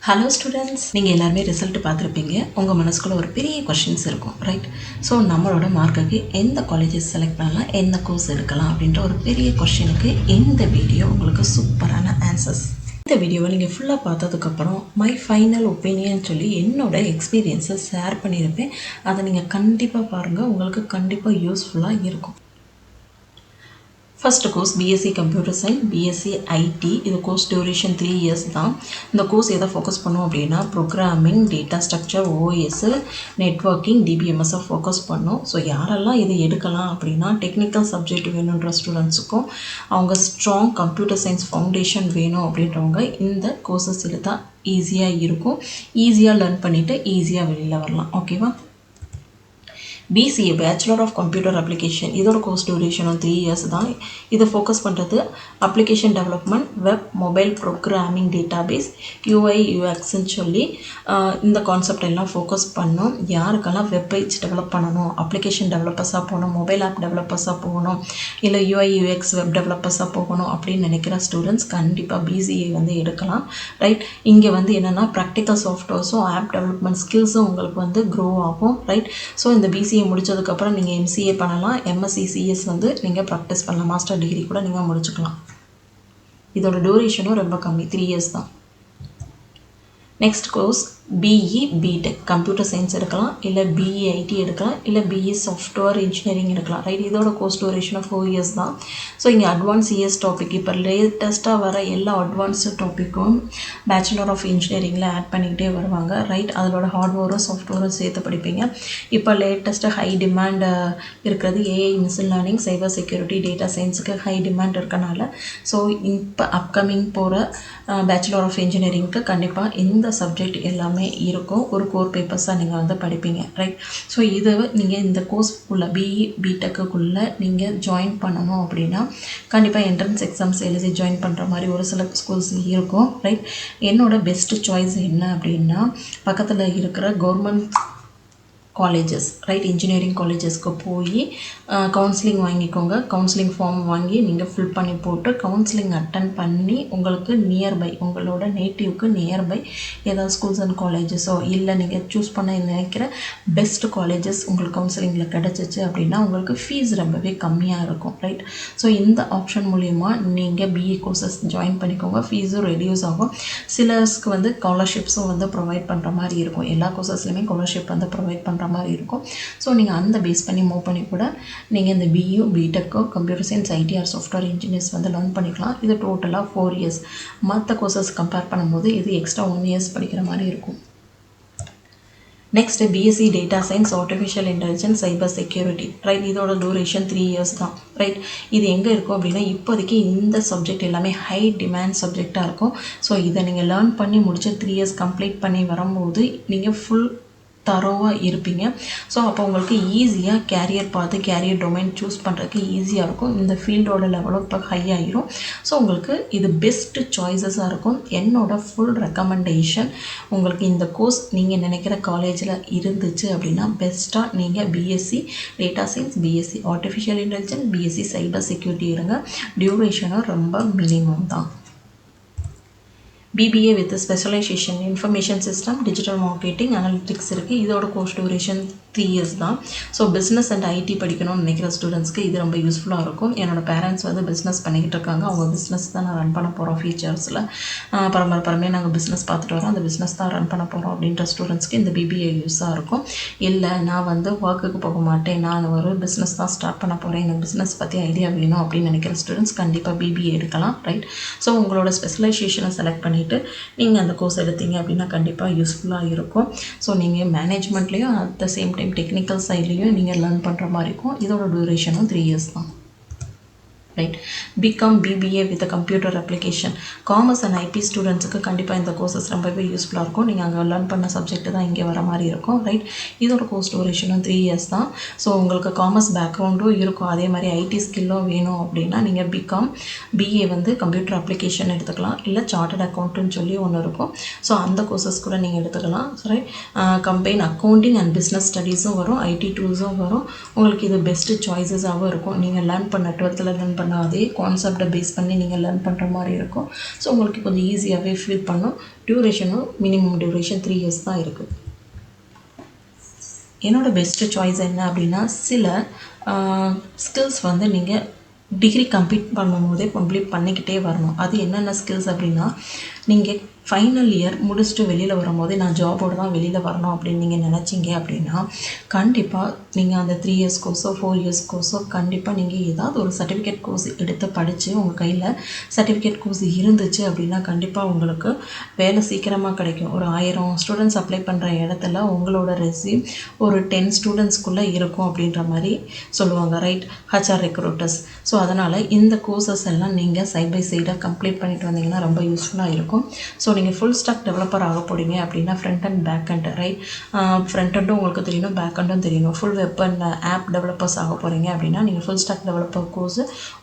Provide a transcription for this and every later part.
Hello students, நீங்கள் எல்லாருமே result பார்த்துருப்பீங்க. உங்கள் மனசுக்குள்ள ஒரு பெரிய கொஷின்ஸ் இருக்கும், ரைட்? ஸோ நம்மளோட மார்க்குக்கு எந்த காலேஜஸ் செலக்ட் பண்ணலாம், எந்த கோர்ஸ் எடுக்கலாம் அப்படின்ற ஒரு பெரிய கொஷினுக்கு இந்த வீடியோ உங்களுக்கு சூப்பரான ஆன்சர்ஸ். இந்த வீடியோவை நீங்கள் ஃபுல்லாக பார்த்ததுக்கப்புறம் மை ஃபைனல் ஒப்பீனியன் சொல்லி என்னோட எக்ஸ்பீரியன்ஸை ஷேர் பண்ணியிருப்பேன். அதை நீங்கள் கண்டிப்பாக பாருங்கள், உங்களுக்கு கண்டிப்பாக யூஸ்ஃபுல்லாக இருக்கும். First course BSc computer science, BSc IT. இது கோர்ஸ் டியூரேஷன் 3 இயர்ஸ் தான். இந்த கோர்ஸ் எதை ஃபோக்கஸ் பண்ணும் அப்படின்னா programming, data structure, OS, networking, டிபிஎம்எஸ்ஸை ஃபோக்கஸ் பண்ணும். ஸோ யாரெல்லாம் இது எடுக்கலாம் அப்படின்னா டெக்னிக்கல் சப்ஜெக்ட் வேணுன்ற ஸ்டூடெண்ட்ஸுக்கும், அவங்க ஸ்ட்ராங் கம்ப்யூட்டர் சயின்ஸ் ஃபவுண்டேஷன் வேணும் அப்படின்றவங்க இந்த கோர்சஸ் எடுத்தால் ஈஸியாக இருக்கும். ஈஸியாக லேர்ன் பண்ணிவிட்டு ஈஸியாக வெளியில் வரலாம். ஓகேவா? BCA bachelor of computer application. இதோட கோர்ஸ் டியூரேஷனும் 3 இயர்ஸ் தான். இதை ஃபோக்கஸ் பண்ணுறது application development, web, mobile programming, database, UI யூஎக்ஸ்ன்னு சொல்லி இந்த கான்செப்ட் எல்லாம் ஃபோக்கஸ் பண்ணோம். யாருக்கெல்லாம் வெப் பேஜ் டெவலப் பண்ணணும், அப்ளிகேஷன் டெவலப்பர்ஸாக போகணும், மொபைல் ஆப் டெவலப்பர்ஸாக போகணும், இல்லை யூஐ யூஎக்ஸ் வெப் டெவலப்பர்ஸாக போகணும் அப்படின்னு நினைக்கிற ஸ்டூடெண்ட்ஸ் கண்டிப்பாக பிசிஏ எடுக்கலாம், ரைட்? இங்கே என்னென்னா ப்ராக்டிக்கல் சாஃப்ட்வேர்ஸும் ஆப் டெவலப்மெண்ட் ஸ்கில்ஸும் உங்களுக்கு க்ரோ ஆகும், ரைட்? ஸோ இந்த பிசிஏ முடிச்சதுக்கப்புறம் நீங்கள் எம்சிஏ பண்ணலாம், எம்எஸ்சி சிஎஸ் நீங்கள் ப்ராக்டிஸ் பண்ணலாம், மாஸ்டர் டிகிரி கூட நீங்கள் முடிச்சுக்கலாம். இதோட டியூரேஷனும் ரொம்ப கம்மி, 3 இயர்ஸ் தான். Next course BE BTech computer science எடுக்கலாம், இல்லை பிஇ ஐடி எடுக்கலாம், இல்லை பிஇ சாஃப்ட்வேர் இன்ஜினியரிங் எடுக்கலாம், ரைட்? இதோட கோர்ஸ் டியூரேஷன் 4 இயர்ஸ் தான். ஸோ இங்கே அட்வான்ஸ் சிஎஸ் டாபிக், இப்போ லேட்டஸ்ட்டாக வர எல்லா அட்வான்ஸ்டு டாப்பிக்கும் பேச்சுலர் ஆஃப் இன்ஜினியரிங்கில் ஆட் பண்ணிக்கிட்டே வருவாங்க, ரைட்? அதோட ஹார்ட்வேரும் சாஃப்ட்வேரும் சேர்த்து படிப்பீங்க. இப்போ லேட்டஸ்ட்டு ஹை டிமாண்ட் இருக்கிறது AI, machine learning, cyber security, data சயின்ஸுக்கு ஹை டிமாண்ட் இருக்கனால ஸோ இப்போ அப்கமிங் போகிற பேச்சுலர் ஆஃப் இன்ஜினியரிங்க்கு கண்டிப்பாக இந்த சப்ஜெக்ட் எல்லாமே இருக்கும். ஒரு கோர் பேப்பர்ஸாக நீங்கள் படிப்பீங்க, ரைட்? ஸோ இது நீங்கள் இந்த கோர்ஸ்க்குள்ளே பிஇ பிடெக்குள்ளே நீங்கள் ஜாயின் பண்ணணும் அப்படின்னா கண்டிப்பாக என்ட்ரன்ஸ் எக்ஸாம்ஸ் எழுதி ஜாயின் பண்ணுற மாதிரி ஒரு சில ஸ்கூல்ஸ் இருக்கும், ரைட்? என்னோட பெஸ்ட் சாய்ஸ் என்ன அப்படின்னா பக்கத்தில் இருக்கிற கவர்மெண்ட் காலேஜஸ், ரைட்? இன்ஜினியரிங் காலேஜஸ்க்கு போய் கவுன்சிலிங் வாங்கிக்கோங்க. கவுன்சிலிங் ஃபார்ம் வாங்கி நீங்கள் ஃபில் பண்ணி போட்டு கவுன்சிலிங் அட்டன் பண்ணி உங்களுக்கு நியர்பை, உங்களோட நேட்டிவ்க்கு நியர்பை ஏதாவது ஸ்கூல்ஸ் அண்ட் காலேஜஸோ இல்லை நீங்கள் சூஸ் பண்ண நினைக்கிற பெஸ்ட் காலேஜஸ் உங்களுக்கு கவுன்சிலிங்கில் கிடச்சிச்சு அப்படின்னா உங்களுக்கு ஃபீஸ் ரொம்பவே கம்மியாக இருக்கும், ரைட்? ஸோ இந்த ஆப்ஷன் மூலயமா நீங்கள் பிஇ கோர்சஸ் ஜாயின் பண்ணிக்கோங்க. ஃபீஸும் ரெடியூஸ் ஆகும். சிலர்ஸ்க்கு ஸ்காலர்ஷிப்ஸும் ப்ரொவைட் பண்ணுற மாதிரி இருக்கும். எல்லா கோர்சஸ்லையுமே ஸ்காலர்ஷிப் ப்ரொவைட் பண்ணுற மாதிரி இருக்கும். ஸோ நீங்கள் அந்த பேஸ் பண்ணி மூவ் பண்ணி கூட நீங்கள் இந்த பிஇஓ பிடெக்கோ computer science IT or software engineers learn பண்ணிக்கலாம். இது டோட்டலாக 4 இயர்ஸ். மற்ற கோர்சஸ் கம்பேர் பண்ணும்போது இது எக்ஸ்ட்ரா 1 இயர்ஸ் படிக்கிற மாதிரி இருக்கும். Next BSc data science, artificial intelligence, cyber security, right? இதோட டூரேஷன் 3 இயர்ஸ் தான், ரைட்? இது எங்கே இருக்கும் அப்படின்னா இப்போதைக்கு இந்த சப்ஜெக்ட் எல்லாமே ஹை டிமாண்ட் சப்ஜெக்டாக இருக்கும். ஸோ இதை நீங்கள் லேர்ன் பண்ணி முடிச்சு 3 இயர்ஸ் கம்ப்ளீட் பண்ணி வரும்போது நீங்கள் ஃபுல் தரோவாக இருப்பீங்க. ஸோ அப்போ உங்களுக்கு ஈஸியாக கேரியர் பார்த்து கேரியர் டொமைன் சூஸ் பண்ணுறதுக்கு ஈஸியாக இருக்கும். இந்த ஃபீல்டோட லெவலும் இப்போ ஹை ஆகிரும். ஸோ உங்களுக்கு இது பெஸ்ட்டு சாய்ஸஸாக இருக்கும். என்னோட ஃபுல் ரெக்கமெண்டேஷன், உங்களுக்கு இந்த கோர்ஸ் நீங்கள் நினைக்கிற காலேஜில் இருந்துச்சு அப்படின்னா பெஸ்ட்டாக நீங்கள் BSc data science, BSc artificial intelligence, BSc cyber security இருங்க. டியூரேஷனும் ரொம்ப மினிமம் தான். BBA with specialisation information system, digital marketing, analytics இருக்குது. இதோட கோர்ஸ் டியூரேஷன் 3 இயர்ஸ் தான். ஸோ பிஸ்னஸ் அண்ட் ஐடி படிக்கணும்னு நினைக்கிற ஸ்டூடெண்ட்ஸ்க்கு இது ரொம்ப யூஸ்ஃபுல்லாக இருக்கும். என்னோடய பேரண்ட்ஸ் பிஸ்னஸ் பண்ணிக்கிட்டு இருக்காங்க. அவங்க பிஸ்னஸ் தான் நான் ரன் பண்ண போகிறோம் ஃபியூச்சர்ஸில். பரம்பரையாக நாங்கள் பிஸ்னஸ் பார்த்துட்டு வரோம், அந்த பிஸ்னஸ் தான் ரன் பண்ண போகிறோம் அப்படின்ற ஸ்டூடெண்ட்ஸ்க்கு இந்த பிபிஏ யூஸாக இருக்கும். இல்லை நான் ஒர்க்குக்கு போக மாட்டேன், நான் ஒரு பிஸ்னஸ் தான் ஸ்டார்ட் பண்ண போகிறேன், எனக்கு பிஸ்னஸ் பற்றி ஐடியா வேணும் அப்படின்னு நினைக்கிற ஸ்டூடெண்ட்ஸ் கண்டிப்பாக பிபிஏ எடுக்கலாம், ரைட்? ஸோ உங்களோட ஸ்பெஷலைசேஷனை செலக்ட் பண்ணிவிட்டு நீங்கள் அந்த கோர்ஸ் எடுத்தீங்க அப்படின்னா கண்டிப்பாக யூஸ்ஃபுல்லாக இருக்கும். ஸோ நீங்கள் மேனேஜ்மெண்ட்லேயும் at the same time technical சைட்லேயும் நீங்கள் லேர்ன் பண்ணுற மாதிரி இருக்கும். இதோட டியூரேஷனும் 3 இயர்ஸ் தான், right? BCom BBA with computer application, commerce and IP ஸ்டூடெண்ட்ஸுக்கு கண்டிப்பாக இந்த கோர்சஸ் ரொம்பவே யூஸ்ஃபுல்லாக இருக்கும். நீங்கள் அங்கே லேர்ன் பண்ண சப்ஜெக்ட் தான் இங்கே வர மாதிரி இருக்கும், ரைட்? இதோட கோர்ஸ் டியூரேஷனும் 3 இயர்ஸ் தான். ஸோ உங்களுக்கு காமர்ஸ் பேக்ரவுண்டும் இருக்கும், அதே மாதிரி ஐடி ஸ்கில்லும் வேணும் அப்படின்னா நீங்கள் பிகாம் பிஏ கம்ப்யூட்டர் அப்ளிகேஷன் எடுத்துக்கலாம், இல்லை சார்ட்டர்ட் அக்கௌண்ட்டுன்னு சொல்லி ஒன்று இருக்கும். ஸோ அந்த கோர்சஸ் கூட நீங்கள் எடுத்துக்கலாம், right? Combine accounting and business ஸ்டடீஸும் வரும், ஐடி டூல்ஸும் வரும். உங்களுக்கு இது பெஸ்ட்டு சாய்ஸஸாகவும் இருக்கும். நீங்கள் லேர்ன் பண்ண 12th லேர்ன் பண்ண அதே கான்செப்டை பேஸ் பண்ணி நீங்கள் லேர்ன் பண்ணுற மாதிரி இருக்கும். ஸோ உங்களுக்கு கொஞ்சம் ஈஸியாகவே ஃபீல் பண்ணும். டியூரேஷனும் மினிமம் டியூரேஷன் 3 இயர்ஸ் தான் இருக்குது. என்னோடய பெஸ்ட்டு சாய்ஸ் என்ன அப்படின்னா, சில ஸ்கில்ஸ் வந்து நீங்கள் டிகிரி கம்ப்ளீட் பண்ணும்போதே கம்ப்ளீட் பண்ணிக்கிட்டே வரணும். அது என்னென்ன ஸ்கில்ஸ் அப்படின்னா, நீங்கள் ஃபைனல் இயர் முடிச்சுட்டு வெளியில் வரும்போதே நான் ஜாபோடு தான் வெளியில் வரணும் அப்படின்னு நீங்கள் நினச்சிங்க அப்படின்னா, கண்டிப்பாக நீங்கள் அந்த 3 இயர்ஸ் கோர்ஸோ 4 இயர்ஸ் கோர்ஸோ கண்டிப்பாக நீங்கள் ஏதாவது ஒரு சர்டிஃபிகேட் கோர்ஸ் எடுத்து படித்து உங்கள் கையில் சர்டிஃபிகேட் கோர்ஸ் இருந்துச்சு அப்படின்னா கண்டிப்பாக உங்களுக்கு வேலை சீக்கிரமாக கிடைக்கும். ஒரு 1000 ஸ்டூடெண்ட்ஸ் அப்ளை பண்ணுற இடத்துல உங்களோட ரெஸ்யூம் ஒரு 10 ஸ்டூடெண்ட்ஸ்குள்ளே இருக்கும் அப்படின்ற மாதிரி சொல்லுவாங்க, ரைட், ஹச்ஆர் ரெக்ரூட்டர்ஸ். ஸோ அதனால் இந்த கோர்சஸ் எல்லாம் நீங்கள் சைட் பை சைடாக கம்ப்ளீட் பண்ணிட்டு வந்தீங்கன்னா ரொம்ப யூஸ்ஃபுல்லாக இருக்கும். ஸோ நீங்கள் ஃபுல் ஸ்டாக் டெவலப்பர் ஆக போகிறீங்க அப்படின்னா front end back end, right, front அண்டும் உங்களுக்கு தெரியணும், பேக் அண்டும் தெரியணும். Full web and app developers ஆக போகிறீங்க அப்படின்னா நீங்கள் ஃபுல் ஸ்டாக் டெவலப்பர் கோர்ஸ்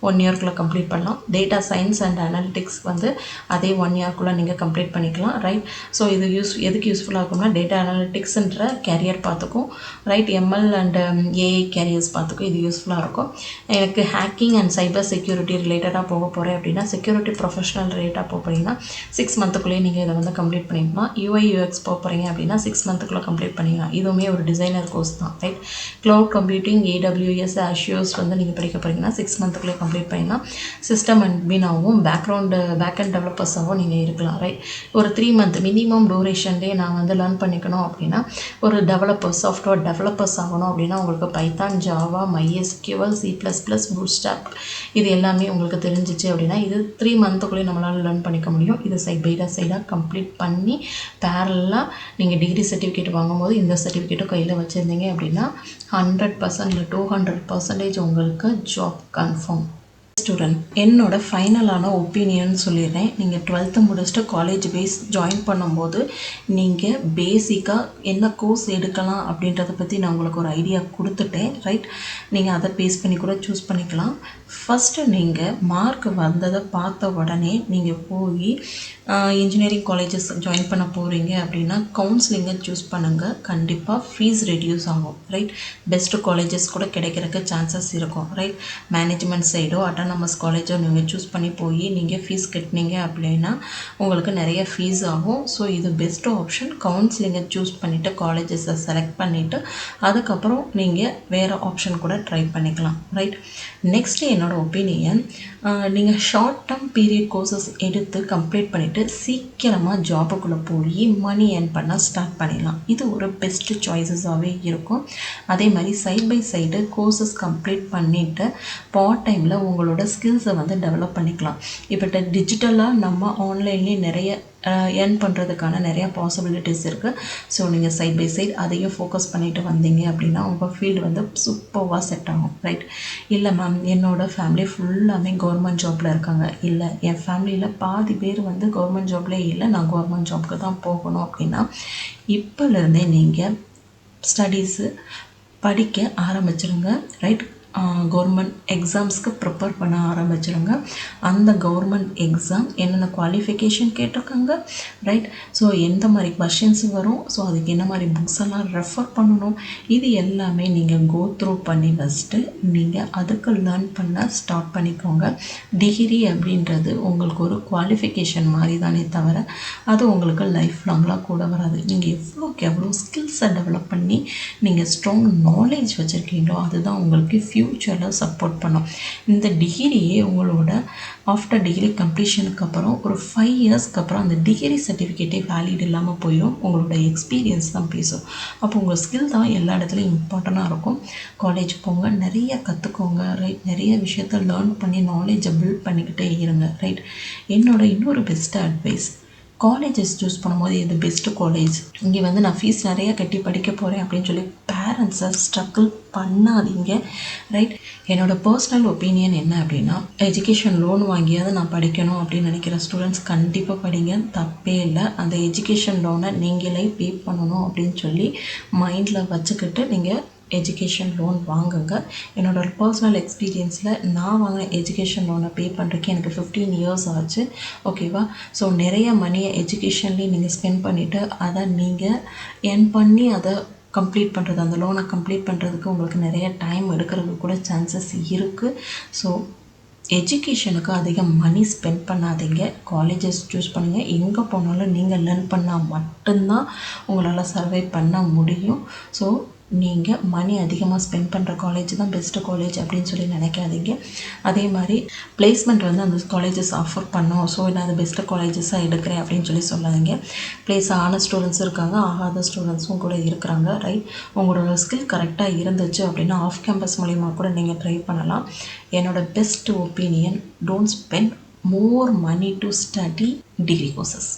1 இயர்க்குள்ளே கம்ப்ளீட் பண்ணலாம். டேட்டா சயின்ஸ் அண்ட் அனாலிட்டிக்ஸ் வந்து அதே 1 இயர்க்குள்ளே நீங்கள் கம்ப்ளீட் பண்ணிக்கலாம், ரைட். ஸோ இது எதுக்கு யூஸ்ஃபுல்லாக இருக்கும்னா டேட்டா அனாலிட்டிக்ஸ்ன்ற கேரியர் பார்த்துக்கும், right, ML and AI careers பார்த்துக்கும் இது யூஸ்ஃபுல்லாக இருக்கும். எனக்கு ஹேக்கிங் அண்ட் சைபர் செக்யூரிட்டி ரிலேட்டடாக போக போகிறேன் அப்படின்னா செக்யூரிட்டி ப்ரொஃபஷனல் ரிலேட்டாக போக போகிறீங்கன்னா 6 மந்த்துக்குள்ளேயே நீங்கள் இதை வந்து கம்ப்ளீட் பண்ணிக்கலாம். யூஐ யூஎக்ஸ் போக போகிறீங்க அப்படின்னா 6 மந்த்துக்குள்ளே கம்ப்ளீட் பண்ணிக்கலாம். இதுவுமே ஒரு டிசைனர் கோர்ஸ் தான், ரைட். க்ளவுட் கம்ப்யூட்டிங், ஏடபிள்யூஎஸ், அஷ்யூர்ஸ் வந்து நீங்கள் படிக்க போகிறீங்கன்னா 6 மந்த்துக்குள்ளே கம்ப்ளீட் பண்ணிக்கலாம். சிஸ்டம் அட்மினாகவும் பேக் அண்ட் டெவலப்பர்ஸாகவும் நீங்கள் இருக்கலாம், ரைட். ஒரு 3 மந்த் மினிமம் டூரேஷன்லேயே நான் வந்து லேர்ன் பண்ணிக்கணும் அப்படின்னா ஒரு சாஃப்ட்வேர் டெவலப்பர்ஸ் ஆகணும் அப்படின்னா உங்களுக்கு Python, Java, MySQL, C++, bootstrap இது எல்லாமே உங்களுக்கு தெரிஞ்சிச்சு அப்படின்னா இது 3 மந்த்துக்குள்ளேயே நம்மளால் லேர்ன் பண்ணிக்க முடியும். இது சைடாக கம்ப்ளீட் பண்ணி பேரலாக நீங்கள் டிகிரி சர்டிஃபிகேட் வாங்கும்போது இந்த சர்டிஃபிகேட்டும் கையில் வச்சுருந்தீங்க அப்படின்னா 100% இல்லை 200% உங்களுக்கு ஜாப் கன்ஃபார்ம். ஸ்டூடெண்ட், என்னோட ஃபைனலான ஒப்பீனியன் சொல்லிடுறேன். நீங்கள் 12th முடிச்சுட்டு காலேஜ் ஜாயின் பண்ணும்போது நீங்கள் பேசிக்காக என்ன கோர்ஸ் எடுக்கலாம் அப்படின்றத பற்றி நான் உங்களுக்கு ஒரு ஐடியா கொடுத்துட்டேன், ரைட். நீங்கள் அதை பேஸ் பண்ணி கூட சூஸ் பண்ணிக்கலாம். ஃபஸ்ட்டு நீங்கள் மார்க் வந்ததை பார்த்த உடனே நீங்கள் போய் இன்ஜினியரிங் காலேஜஸ் ஜாயின் பண்ண போகிறீங்க அப்படின்னா கவுன்சிலிங்கை சூஸ் பண்ணுங்கள். கண்டிப்பாக ஃபீஸ் ரெடியூஸ் ஆகும், ரைட். பெஸ்ட்டு காலேஜஸ் கூட கிடைக்கிறதுக்கு சான்சஸ் இருக்கும், ரைட். மேனேஜ்மெண்ட் சைடோ அட்டானமஸ் காலேஜோ நீங்கள் சூஸ் பண்ணி போய் நீங்கள் ஃபீஸ் கட்டினீங்க அப்படின்னா உங்களுக்கு நிறைய ஃபீஸ் ஆகும். ஸோ இது பெஸ்ட்டு ஆப்ஷன். கவுன்சிலிங்கை சூஸ் பண்ணிவிட்டு காலேஜஸை செலக்ட் பண்ணிவிட்டு அதுக்கப்புறம் நீங்கள் வேறு ஆப்ஷன் கூட ட்ரை பண்ணிக்கலாம், ரைட். நெக்ஸ்ட்டு என்னோடய ஒப்பீனியன், நீங்கள் ஷார்ட் டேர்ம் பீரியட் கோர்சஸ் எடுத்து கம்ப்ளீட் பண்ணிவிட்டு சீக்கிரமாக ஜாபுக்குள்ளே போய் மணி ஏர்ன் பண்ண ஸ்டார்ட் பண்ணிடலாம். இது ஒரு பெஸ்ட்டு சாய்ஸஸாகவே இருக்கும். அதே மாதிரி side by side courses complete பண்ணிவிட்டு பார்ட் டைமில் உங்களோட ஸ்கில்ஸை வந்து டெவலப் பண்ணிக்கலாம். இப்போ டிஜிட்டலாக நம்ம ஆன்லைன்லேயே நிறைய ஏர்ன் பண்ணுறதுக்கான நிறையா பாசிபிலிட்டிஸ் இருக்குது. ஸோ நீங்கள் சைட் பை சைட் அதையும் ஃபோக்கஸ் பண்ணிட்டு வந்தீங்க அப்படின்னா உங்கள் ஃபீல்டு வந்து சூப்பராக செட் ஆகும், ரைட். இல்லை மேம், என்னோடய ஃபேமிலி ஃபுல்லாமே கவர்மெண்ட் ஜாப்பில் இருக்காங்க. இல்லை, என் ஃபேமிலியில் பாதி பேர் வந்து கவர்மெண்ட் ஜாப்லேயே இல்லை, நான் கவர்மெண்ட் ஜாப்க்கு தான் போகணும் அப்படின்னா இப்போலேருந்தே நீங்கள் ஸ்டடீஸு படிக்க ஆரம்பிச்சிருங்க, ரைட். கவர்மெண்ட் எக்ஸாம்ஸ்க்கு ப்ரிப்பேர் பண்ண ஆரம்பிச்சிருங்க. அந்த கவர்மெண்ட் எக்ஸாம் என்னென்ன குவாலிஃபிகேஷன் கேட்டிருக்காங்க, ரைட். ஸோ எந்த மாதிரி கொஷின்ஸ் வரும், ஸோ அதுக்கு என்ன மாதிரி புக்ஸ் எல்லாம் ரெஃபர் பண்ணணும், இது எல்லாமே நீங்கள் கோ த்ரூ பண்ணி வச்சுட்டு நீங்கள் அதுக்கு லேர்ன் பண்ண ஸ்டார்ட் பண்ணிக்கோங்க. டிகிரி அப்படின்றது உங்களுக்கு ஒரு குவாலிஃபிகேஷன் மாதிரி தானே தவிர அது உங்களுக்கு லைஃப் லாங்லாம் கூட வராது. நீங்கள் எவ்வளோக்கு எவ்வளோ ஸ்கில்ஸை டெவலப் பண்ணி நீங்கள் ஸ்ட்ராங் நாலேஜ் வச்சுருக்கீங்களோ அதுதான் உங்களுக்கு ஃப்யூச்சரில் சப்போர்ட் பண்ணும். இந்த டிகிரியே உங்களோட ஆஃப்டர் டிகிரி கம்ப்ளீஷனுக்கு அப்புறம் ஒரு 5 இயர்ஸ்க்கு அப்புறம் அந்த டிகிரி சர்டிஃபிகேட்டே வேலிட் இல்லாமல் போயிடும். உங்களோட எக்ஸ்பீரியன்ஸ் தான் பேசும். அப்போ உங்கள் ஸ்கில் தான் எல்லா இடத்துலையும் இம்பார்ட்டண்ட்டாக இருக்கும். காலேஜ் போங்க, நிறைய கற்றுக்கோங்க, ரைட். நிறைய விஷயத்த லேர்ன் பண்ணி நாலேஜை பில்ட் பண்ணிக்கிட்டே இருங்க, ரைட். என்னோட இன்னொரு பெஸ்ட்டு அட்வைஸ், காலேஜஸ் சூஸ் பண்ணும்போது எது பெஸ்ட்டு காலேஜ், இங்கே வந்து நான் ஃபீஸ் நிறையா கட்டி படிக்க போகிறேன் அப்படின்னு சொல்லி பேரண்ட்ஸை ஸ்ட்ரகிள் பண்ணாதீங்க, ரைட். என்னோடய பர்சனல் ஒப்பீனியன் என்ன அப்படின்னா, எஜுகேஷன் லோன் வாங்கியாவது நான் படிக்கணும் அப்படின்னு நினைக்கிற ஸ்டூடெண்ட்ஸ் கண்டிப்பாக படிங்க, தப்பே இல்லை. அந்த எஜுகேஷன் லோனை நீங்களே பே பண்ணணும் அப்படின்னு சொல்லி மைண்டில் வச்சுக்கிட்டு நீங்கள் எஜுகேஷன் லோன் வாங்குங்க. என்னோடய பர்சனல் எக்ஸ்பீரியன்ஸில் நான் வாங்கின எஜுகேஷன் லோனை பே பண்ணுறதுக்கு எனக்கு 15 இயர்ஸ் ஆச்சு, ஓகேவா. ஸோ நிறைய மணியை எஜுகேஷன்லேயே நீங்கள் ஸ்பெண்ட் பண்ணிவிட்டு அதை நீங்கள் ஏர்ன் பண்ணி அதை கம்ப்ளீட் பண்ணுறது, அந்த லோனை கம்ப்ளீட் பண்ணுறதுக்கு உங்களுக்கு நிறைய டைம் எடுக்கிறதுக்கு கூட சான்சஸ் இருக்குது. ஸோ எஜுகேஷனுக்கு அதிக மணி ஸ்பெண்ட் பண்ணாதீங்க. காலேஜஸ் சூஸ் பண்ணுங்கள். எங்கே போனாலும் நீங்கள் லேர்ன் பண்ணால் மட்டும்தான் உங்களால் சர்வை பண்ண முடியும். ஸோ நீங்கள் மணி அதிகமாக ஸ்பெண்ட் பண்ணுற காலேஜ் தான் பெஸ்ட்டு காலேஜ் அப்படின்னு சொல்லி நினைக்காதீங்க. அதே மாதிரி பிளேஸ்மெண்ட் வந்து அந்த காலேஜஸ் ஆஃபர் பண்ணோம், ஸோ நான் அது பெஸ்ட்டு காலேஜஸாக எடுக்கிறேன் அப்படின்னு சொல்லி சொல்லாதீங்க. பிளேஸ் ஆன ஸ்டூடெண்ட்ஸும் இருக்காங்க, ஆகாத ஸ்டூடெண்ட்ஸும் கூட இருக்கிறாங்க, ரைட். உங்களோட ஸ்கில் கரெக்டாக இருந்துச்சு அப்படின்னா ஆஃப் கேம்பஸ் மூலிமா கூட நீங்கள் ட்ரை பண்ணலாம். என்னோட best opinion, don't spend more money to study degree courses.